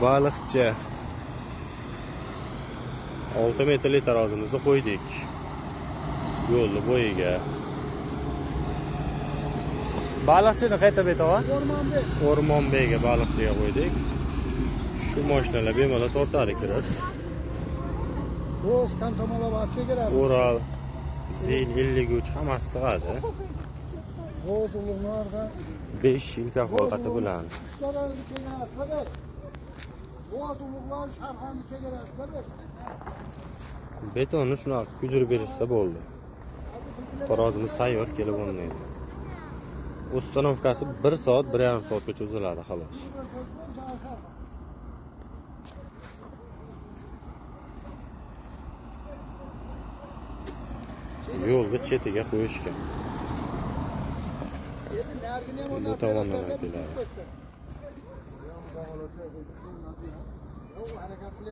Baliqchi 6 metrli tarozimizni qo'ydik. Yo'lni bo'yiga. Baliqchini qayta betova? O'rmonbeyga baliqchiga qo'ydik. Shu mashinalar bemalol tortadi kirar. Ural, Zil 53 hammasi sig'adi. 5 yil kafolati bilan. Betonni shunaqa kuydirib berishsa bo'ldi. Tarozimiz tayyor kelib olmaydi. Ustanovkasi 1 soat, 1,5 soatgacha cho'ziladi xolos. Yo'lga chetiga qo'yishgan. Bu tomondan keladi.